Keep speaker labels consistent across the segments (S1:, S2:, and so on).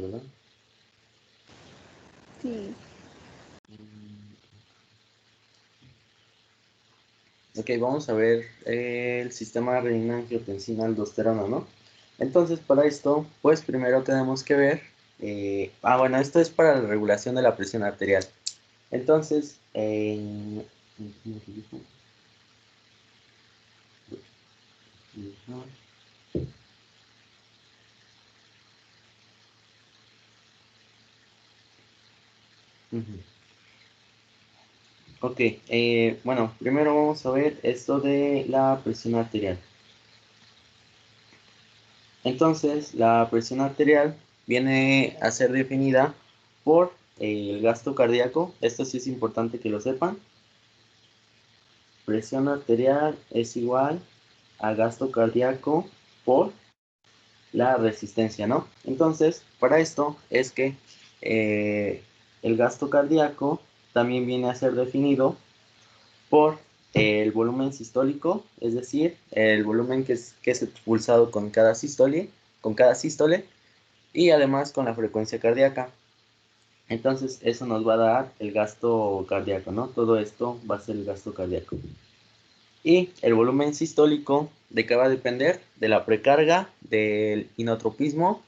S1: ¿verdad?
S2: Sí.
S1: Ok, vamos a ver el sistema renina-angiotensina-aldosterona, ¿no? Entonces, para esto, pues primero tenemos que ver, bueno, esto es para la regulación de la presión arterial. Entonces, ok, bueno, primero vamos a ver esto de la presión arterial. Entonces, la presión arterial viene a ser definida por el gasto cardíaco. Esto sí es importante que lo sepan. Presión arterial es igual a gasto cardíaco por la resistencia, ¿no? Entonces, para esto es que el gasto cardíaco también viene a ser definido por el volumen sistólico, es decir, el volumen que es expulsado con cada sístole, y además con la frecuencia cardíaca. Entonces, eso nos va a dar el gasto cardíaco, ¿no? Todo esto va a ser el gasto cardíaco. Y el volumen sistólico de que va a depender de la precarga, del inotropismo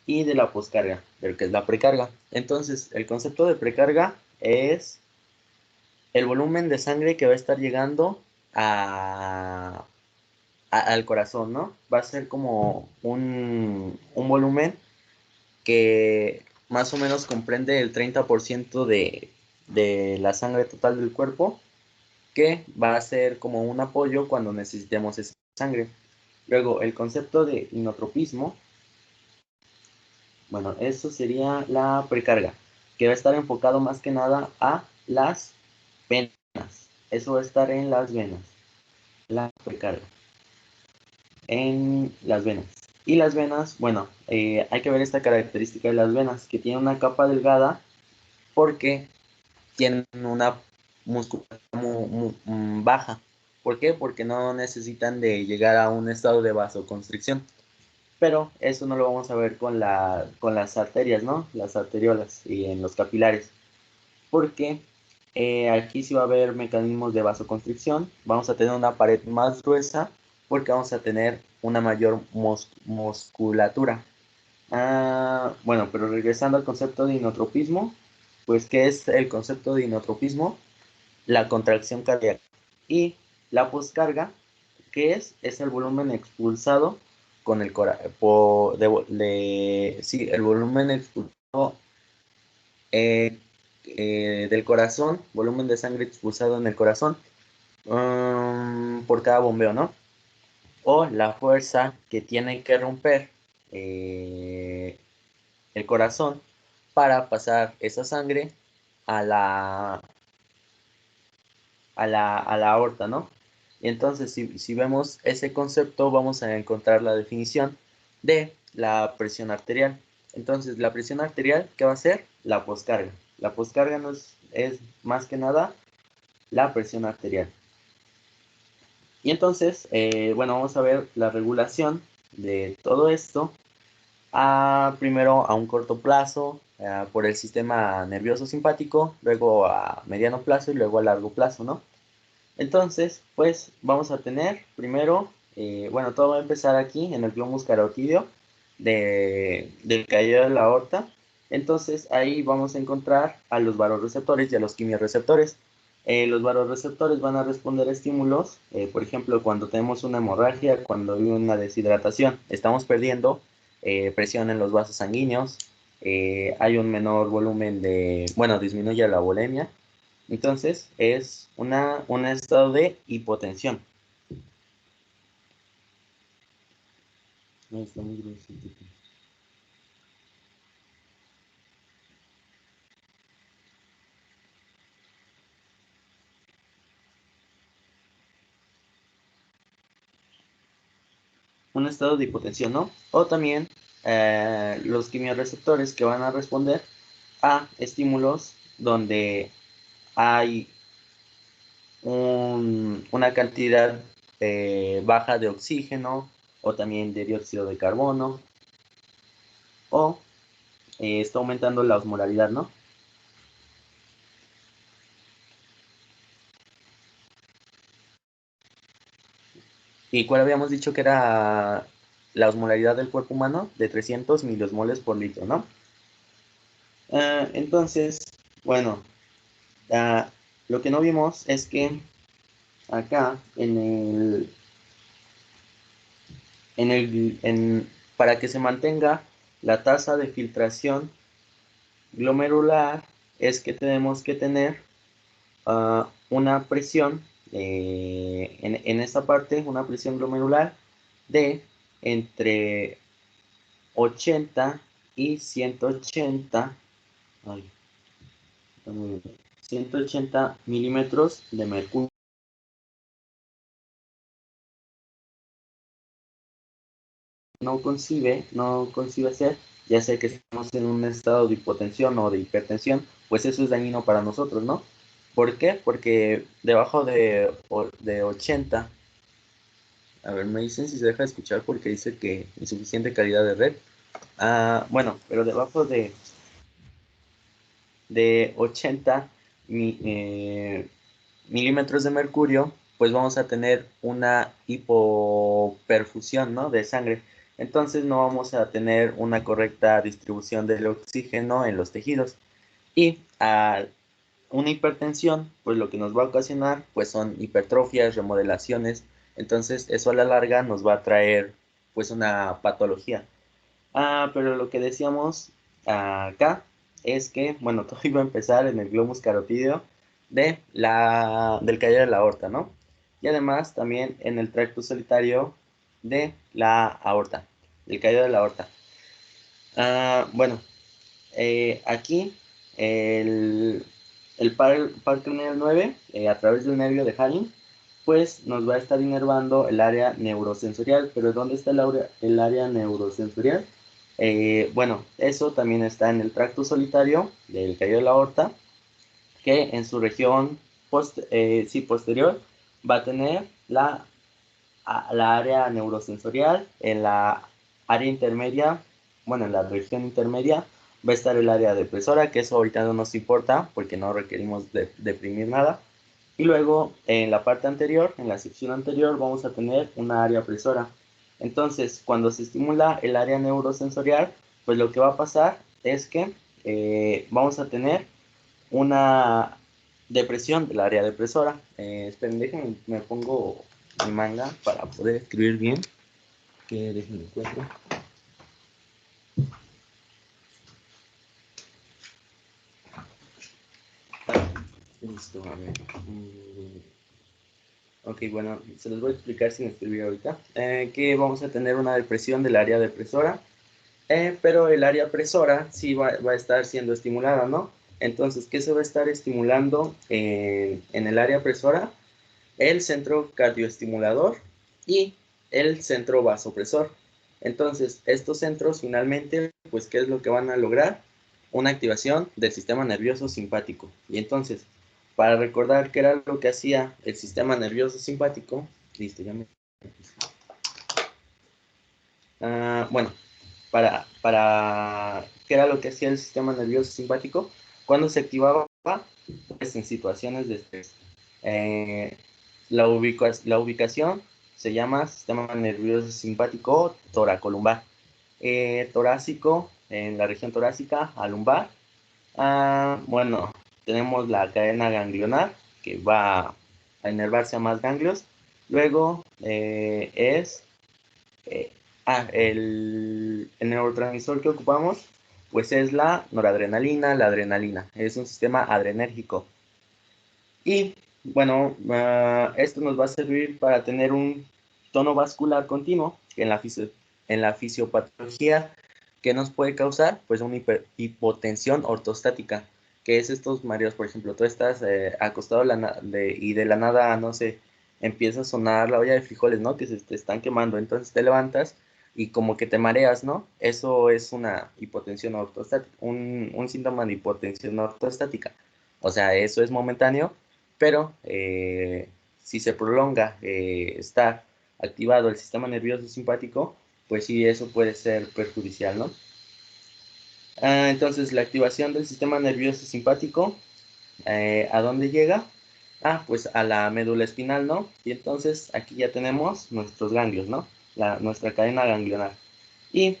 S1: y de la poscarga, de lo que es la precarga. Entonces, el concepto de precarga es el volumen de sangre que va a estar llegando al corazón, ¿no? Va a ser como un volumen que más o menos comprende el 30% de la sangre total del cuerpo, que va a ser como un apoyo cuando necesitemos esa sangre. Luego, el concepto de inotropismo, bueno, eso sería la precarga, que va a estar enfocado más que nada a las venas. Eso va a estar en las venas, la precarga, en las venas. Y las venas, bueno, hay que ver esta característica de las venas, que tiene una capa delgada porque tienen una musculatura baja. ¿Por qué? Porque no necesitan de llegar a un estado de vasoconstricción. Pero eso no lo vamos a ver con las arterias, ¿no? Las arteriolas y en los capilares. Porque aquí sí va a haber mecanismos de vasoconstricción. Vamos a tener una pared más gruesa porque vamos a tener una mayor musculatura. Bueno, pero regresando al concepto de inotropismo, pues ¿qué es el concepto de inotropismo? La contracción cardíaca. Y la poscarga, ¿qué es? Es el volumen expulsado con el corazón, sí, el volumen expulsado del corazón, volumen de sangre expulsado en el corazón por cada bombeo, ¿no? O la fuerza que tiene que romper el corazón para pasar esa sangre a la aorta, ¿no? Y entonces, si vemos ese concepto, vamos a encontrar la definición de la presión arterial. Entonces, la presión arterial, ¿qué va a ser? La poscarga. La poscarga es más que nada la presión arterial. Y entonces, bueno, vamos a ver la regulación de todo esto. Primero a un corto plazo por el sistema nervioso simpático, luego a mediano plazo y luego a largo plazo, ¿no? Entonces, pues vamos a tener primero, bueno, todo va a empezar aquí en el glomus carotídeo del caído de la aorta. Entonces, ahí vamos a encontrar a los vasoreceptores y a los quimiorreceptores. Los vasoreceptores van a responder a estímulos, por ejemplo, cuando tenemos una hemorragia, cuando hay una deshidratación, estamos perdiendo presión en los vasos sanguíneos, hay un menor volumen bueno, disminuye la volemia. Entonces es un estado de hipotensión. No, está muy grueso el título. Un estado de hipotensión, ¿no? O también los quimiorreceptores que van a responder a estímulos donde hay una cantidad baja de oxígeno o también de dióxido de carbono o está aumentando la osmolaridad, ¿no? ¿Y cuál habíamos dicho que era la osmolaridad del cuerpo humano? De 300 miliosmoles por litro, ¿no? Entonces, bueno, ah, lo que no vimos es que acá para que se mantenga la tasa de filtración glomerular es que tenemos que tener una presión en esta parte, una presión glomerular de entre 80 y 180, ay, 180 milímetros de mercurio. No concibe ser, ya sea que estemos en un estado de hipotensión o de hipertensión, pues eso es dañino para nosotros, ¿no? ¿Por qué? Porque debajo de 80, a ver, me dicen si se deja de escuchar porque dice que insuficiente calidad de red. Bueno, pero debajo de 80 milímetros de mercurio, pues vamos a tener una hipoperfusión, ¿no? De sangre. Entonces no vamos a tener una correcta distribución del oxígeno en los tejidos. Y a una hipertensión, pues lo que nos va a ocasionar, pues son hipertrofias, remodelaciones. Entonces eso a la larga nos va a traer, pues una patología. Pero lo que decíamos acá es que, bueno, todo iba a empezar en el globus carotídeo del callo de la aorta, ¿no? Y además también en el tracto solitario de la aorta, del callo de la aorta. Bueno, aquí el par craneal 9, a través del nervio de Haring, pues nos va a estar inervando el área neurosensorial. Pero ¿dónde está el área neurosensorial? Bueno, eso también está en el tracto solitario del callo de la aorta, que en su región posterior va a tener la área neurosensorial. En la área intermedia, bueno, en la región intermedia va a estar el área depresora, que eso ahorita no nos importa porque no requerimos deprimir nada. Y luego en la parte anterior, en la sección anterior, vamos a tener una área presora. Entonces, cuando se estimula el área neurosensorial, pues lo que va a pasar es que vamos a tener una depresión del área depresora. Esperen, déjenme, me pongo mi manga para poder escribir bien. Que déjenme encuentro. Listo, a ver. Ok, bueno, se los voy a explicar sin escribir ahorita. Que vamos a tener una depresión del área depresora, pero el área presora sí va a estar siendo estimulada, ¿no? Entonces, ¿qué se va a estar estimulando en el área presora? El centro cardioestimulador y el centro vasopresor. Entonces, estos centros finalmente, pues, ¿qué es lo que van a lograr? Una activación del sistema nervioso simpático. Y entonces, para recordar qué era lo que hacía el sistema nervioso simpático, listo, ya me... bueno, ¿qué era lo que hacía el sistema nervioso simpático? Cuando se activaba, pues, en situaciones de estrés. Eh, la ubicación se llama sistema nervioso simpático toracolumbar. Torácico, en la región torácica, a lumbar. Bueno, tenemos la cadena ganglionar, que va a inervarse a más ganglios. Luego eh, el neurotransmisor que ocupamos, pues es la noradrenalina, la adrenalina. Es un sistema adrenérgico. Y bueno, esto nos va a servir para tener un tono vascular continuo en la fisiopatología que nos puede causar, pues, una hipotensión ortostática, que es estos mareos. Por ejemplo, tú estás acostado y de la nada, no sé, empieza a sonar la olla de frijoles, ¿no? Que se te están quemando. Entonces te levantas y como que te mareas, ¿no? Eso es una hipotensión ortostática, un síntoma de hipotensión ortostática. O sea, eso es momentáneo, pero si se prolonga estar activado el sistema nervioso simpático, pues sí, eso puede ser perjudicial, ¿no? Entonces, la activación del sistema nervioso simpático, ¿a dónde llega? Pues a la médula espinal, ¿no? Y entonces aquí ya tenemos nuestros ganglios, ¿no? Nuestra cadena ganglionar. Y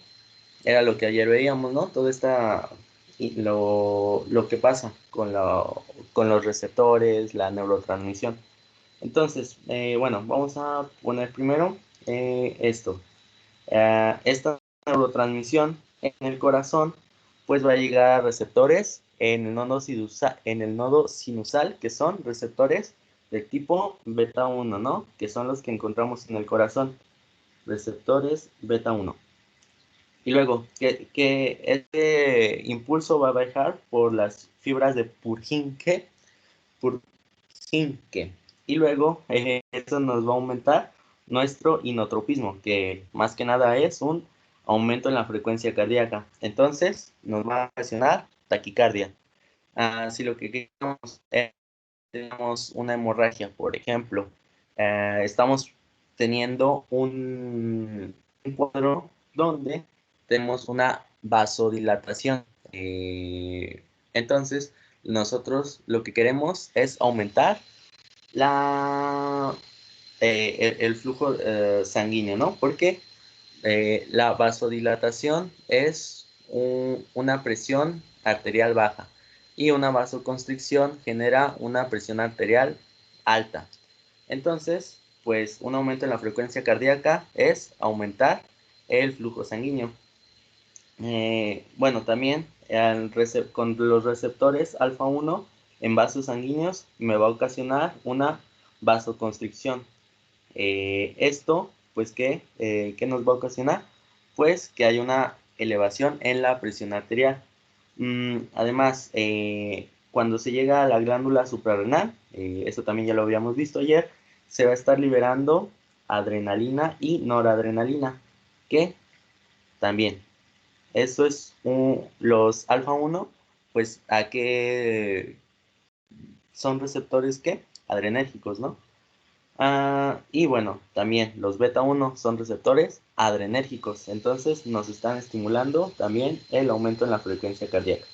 S1: era lo que ayer veíamos, ¿no? Todo esta, lo que pasa con los receptores, la neurotransmisión. Entonces, bueno, vamos a poner primero esto. Esta neurotransmisión en el corazón, pues va a llegar a receptores en el nodo sinusal, que son receptores del tipo beta 1, ¿no? Que son los que encontramos en el corazón, receptores beta 1. Y luego, que este impulso va a bajar por las fibras de Purkinje. Y luego, esto nos va a aumentar nuestro inotropismo, que más que nada es un aumento en la frecuencia cardíaca. Entonces, nos va a ocasionar taquicardia. Si lo que queremos es tenemos una hemorragia, por ejemplo, estamos teniendo un cuadro donde tenemos una vasodilatación. Entonces, nosotros lo que queremos es aumentar el flujo sanguíneo, ¿no? Porque la vasodilatación es una presión arterial baja y una vasoconstricción genera una presión arterial alta. Entonces, pues un aumento en la frecuencia cardíaca es aumentar el flujo sanguíneo. Bueno, también con los receptores alfa 1 en vasos sanguíneos me va a ocasionar una vasoconstricción. Esto, pues, ¿qué nos va a ocasionar? Pues que hay una elevación en la presión arterial. Además, cuando se llega a la glándula suprarrenal, eso también ya lo habíamos visto ayer, se va a estar liberando adrenalina y noradrenalina, que también, eso es los alfa 1, pues, ¿a qué son receptores qué? Adrenérgicos, ¿no? Y bueno, también los beta 1 son receptores adrenérgicos, entonces nos están estimulando también el aumento en la frecuencia cardíaca.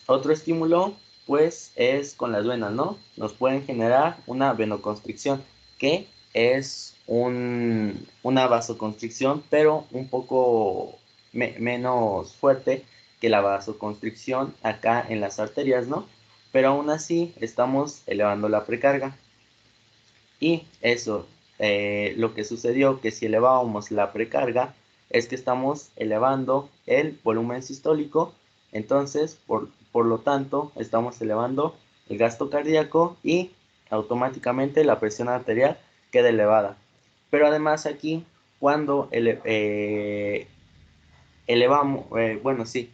S1: Otro estímulo, pues, es con las venas, ¿no? Nos pueden generar una venoconstricción, que es una vasoconstricción, pero un poco menos fuerte que la vasoconstricción acá en las arterias, ¿no? Pero aún así estamos elevando la precarga. Y eso, lo que sucedió, que si elevábamos la precarga, es que estamos elevando el volumen sistólico, entonces, por lo tanto, estamos elevando el gasto cardíaco y automáticamente la presión arterial queda elevada. Pero además aquí, cuando elevamos, bueno, sí,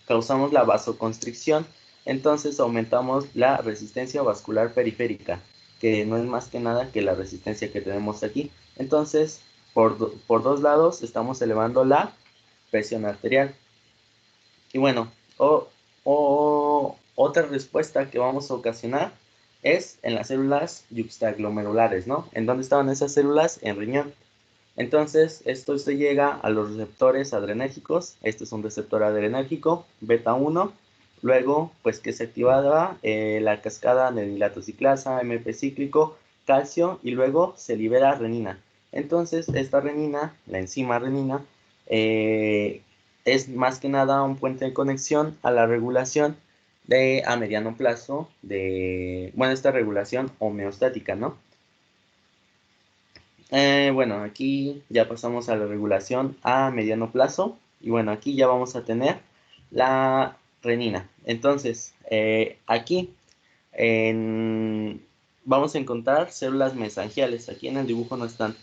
S1: causamos la vasoconstricción, entonces aumentamos la resistencia vascular periférica, que no es más que nada que la resistencia que tenemos aquí. Entonces, por dos lados estamos elevando la presión arterial. Y bueno, otra respuesta que vamos a ocasionar es en las células yuxtaglomerulares, ¿no? ¿En dónde estaban esas células? En riñón. Entonces, esto se llega a los receptores adrenérgicos. Este es un receptor adrenérgico, beta 1. Luego, pues que se activaba la cascada adenilatociclasa, MP cíclico, calcio, y luego se libera renina. Entonces, esta renina, la enzima renina, es más que nada un puente de conexión a la regulación a mediano plazo bueno, esta regulación homeostática, ¿no? Bueno, aquí ya pasamos a la regulación a mediano plazo. Y bueno, aquí ya vamos a tener la renina. Entonces, aquí vamos a encontrar células mesangiales. Aquí en el dibujo no están,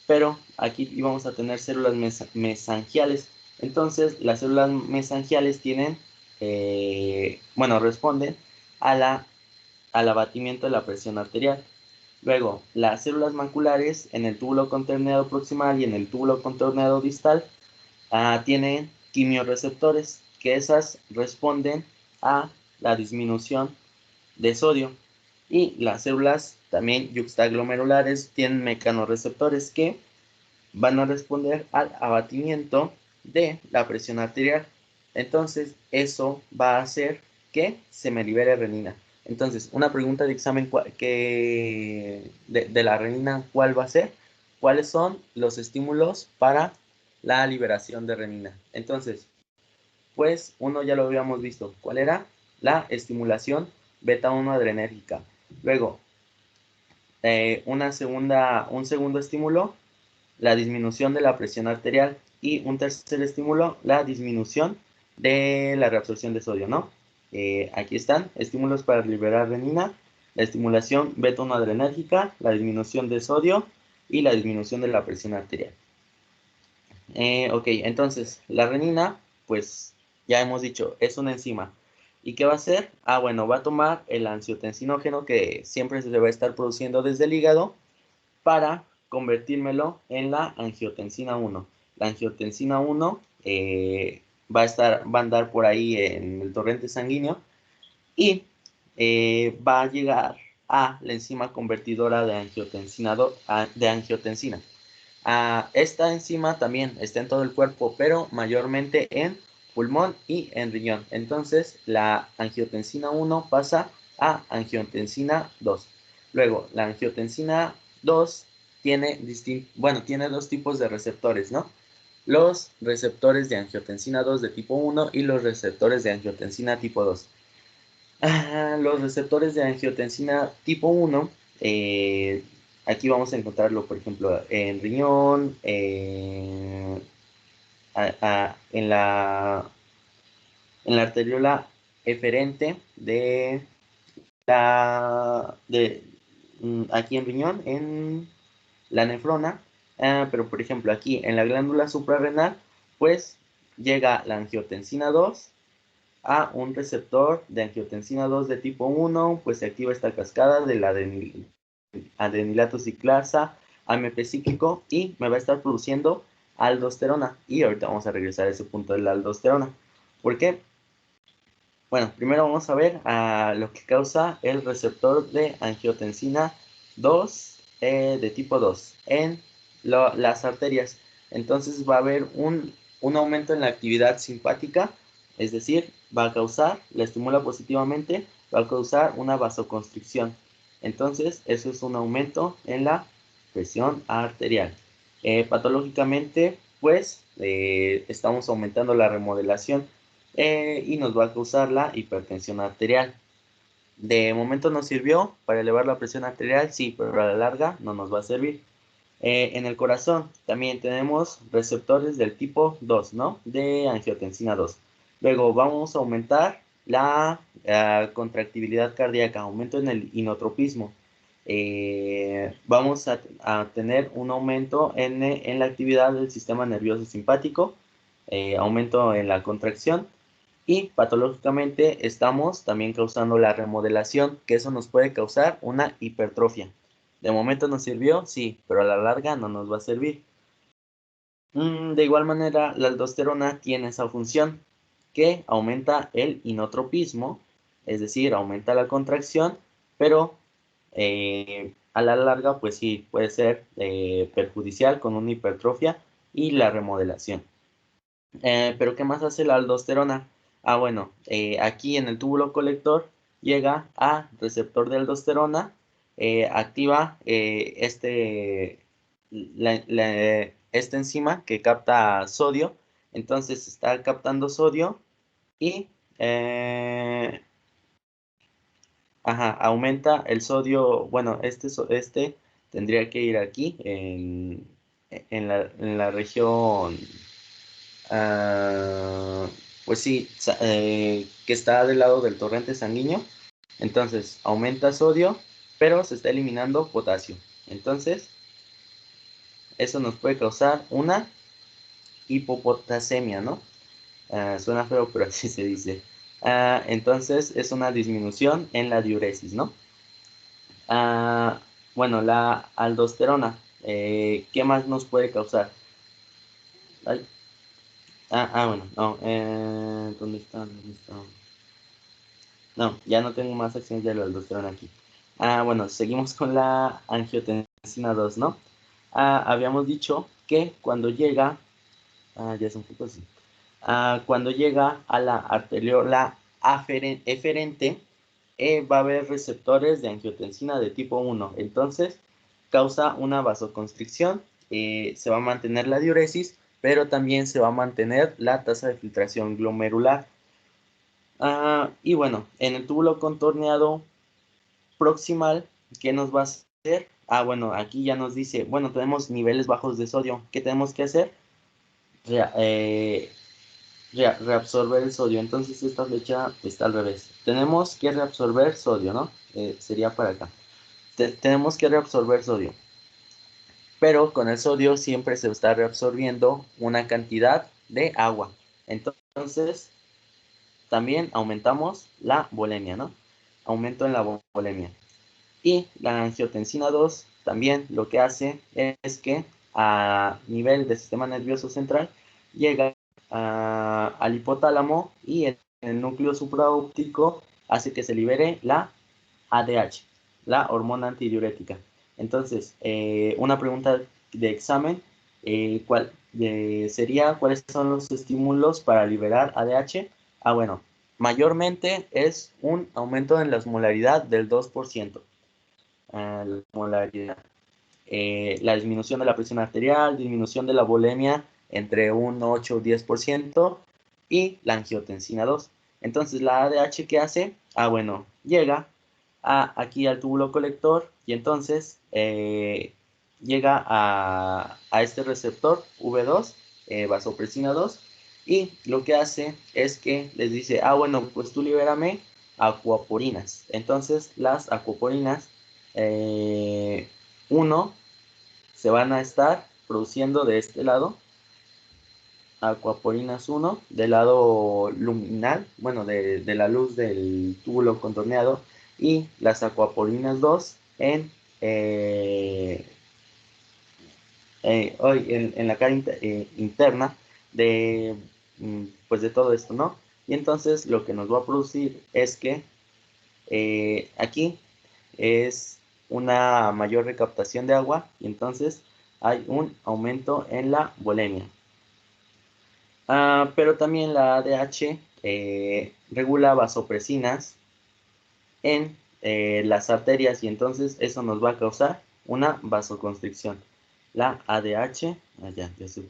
S1: pero aquí vamos a tener células mesangiales. Entonces, las células mesangiales bueno, responden al abatimiento de la presión arterial. Luego, las células maculares en el túbulo contorneado proximal y en el túbulo contorneado distal tienen quimiorreceptores, que esas responden a la disminución de sodio. Y las células también yuxtaglomerulares tienen mecanorreceptores que van a responder al abatimiento de la presión arterial. Entonces, eso va a hacer que se me libere renina. Entonces, una pregunta de examen de la renina, ¿cuál va a ser? ¿Cuáles son los estímulos para la liberación de renina? Entonces, pues uno ya lo habíamos visto. ¿Cuál era? La estimulación beta 1 adrenérgica. Luego, un segundo estímulo, la disminución de la presión arterial. Y un tercer estímulo, la disminución de la reabsorción de sodio, ¿no? Aquí están, estímulos para liberar renina, la estimulación beta 1 adrenérgica, la disminución de sodio y la disminución de la presión arterial. Ok, entonces, la renina, pues ya hemos dicho, es una enzima. ¿Y qué va a hacer? Ah, bueno, va a tomar el angiotensinógeno que siempre se va a estar produciendo desde el hígado para convertírmelo en la angiotensina 1. La angiotensina 1 va a andar por ahí en el torrente sanguíneo y va a llegar a la enzima convertidora de angiotensina. Esta enzima también está en todo el cuerpo, pero mayormente en pulmón y en riñón. Entonces, la angiotensina 1 pasa a angiotensina 2. Luego, la angiotensina 2 tiene dos tipos de receptores, ¿no? Los receptores de angiotensina 2 de tipo 1 y los receptores de angiotensina tipo 2. Los receptores de angiotensina tipo 1, aquí vamos a encontrarlo, por ejemplo, en riñón, en la arteriola eferente aquí en riñón, en la nefrona, pero por ejemplo aquí en la glándula suprarrenal, pues llega la angiotensina 2 a un receptor de angiotensina 2 de tipo 1, pues se activa esta cascada de la adenilato ciclasa, AMP cíclico, y me va a estar produciendo aldosterona. Y ahorita vamos a regresar a ese punto de la aldosterona. ¿Por qué? Bueno, primero vamos a ver lo que causa el receptor de angiotensina 2 de tipo 2 en las arterias. Entonces va a haber un aumento en la actividad simpática, es decir, va a causar, la estimula positivamente, va a causar una vasoconstricción. Entonces, eso es un aumento en la presión arterial. Patológicamente, pues, estamos aumentando la remodelación y nos va a causar la hipertensión arterial. De momento nos sirvió para elevar la presión arterial, sí, pero a la larga no nos va a servir. En el corazón también tenemos receptores del tipo 2, ¿no? De angiotensina 2. Luego vamos a aumentar la contractibilidad cardíaca, aumento en el inotropismo. Vamos a tener un aumento en la actividad del sistema nervioso simpático, aumento en la contracción y patológicamente estamos también causando la remodelación, que eso nos puede causar una hipertrofia. De momento nos sirvió, sí, pero a la larga no nos va a servir. De igual manera, la aldosterona tiene esa función que aumenta el inotropismo, es decir, aumenta la contracción, pero a la larga, pues sí, puede ser perjudicial con una hipertrofia y la remodelación. Pero ¿qué más hace la aldosterona? Bueno, aquí en el túbulo colector llega a receptor de aldosterona, activa esta enzima que capta sodio, entonces está captando sodio y aumenta el sodio, bueno, este tendría que ir aquí en la región. Ah, pues sí, que está del lado del torrente sanguíneo. Entonces aumenta sodio, pero se está eliminando potasio. Entonces, eso nos puede causar una hipopotasemia, ¿no? Suena feo, pero así se dice. Entonces, es una disminución en la diuresis, ¿no? Bueno, la aldosterona, ¿qué más nos puede causar? Ay, bueno, no. ¿Dónde está? ¿Dónde está? No, ya no tengo más acciones de la aldosterona aquí. Bueno, seguimos con la angiotensina 2, ¿no? Habíamos dicho que cuando llega ya es un poco así. Cuando llega a la arteriola eferente, va a haber receptores de angiotensina de tipo 1. Entonces, causa una vasoconstricción, se va a mantener la diuresis, pero también se va a mantener la tasa de filtración glomerular. Y bueno, en el túbulo contorneado proximal, ¿qué nos va a hacer? Bueno, aquí ya nos dice, bueno, tenemos niveles bajos de sodio. ¿Qué tenemos que hacer? Reabsorber el sodio. Entonces esta flecha está al revés. Tenemos que reabsorber sodio, ¿no? Sería para acá. Tenemos que reabsorber sodio. Pero con el sodio siempre se está reabsorbiendo una cantidad de agua. Entonces, también aumentamos la volemia, ¿no? Aumento en la volemia. Y la angiotensina 2 también lo que hace es que a nivel del sistema nervioso central llega al hipotálamo y en el núcleo supraóptico hace que se libere la ADH, la hormona antidiurética. Entonces, una pregunta de examen, sería ¿cuáles son los estímulos para liberar ADH? Bueno, mayormente es un aumento en la osmolaridad del 2%. La molaridad. La disminución de la presión arterial, disminución de la volemia entre un 8 o 10% y la angiotensina 2. Entonces, la ADH, ¿qué hace? Bueno, llega aquí al túbulo colector y entonces llega a este receptor V2, vasopresina 2, y lo que hace es que les dice, bueno, pues tú libérame acuaporinas. Entonces, las acuaporinas 1 se van a estar produciendo de este lado, aquaporinas 1 del lado luminal, bueno, de la luz del túbulo contorneado, y las aquaporinas 2 en la cara interna de, pues de todo esto, ¿no? Y entonces lo que nos va a producir es que aquí es una mayor recaptación de agua y entonces hay un aumento en la volemia. Pero también la ADH regula vasopresinas en las arterias y entonces eso nos va a causar una vasoconstricción. La ADH, ya se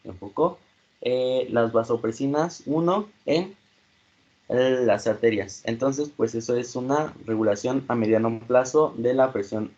S1: enfocó, las vasopresinas 1 en las arterias. Entonces, pues eso es una regulación a mediano plazo de la presión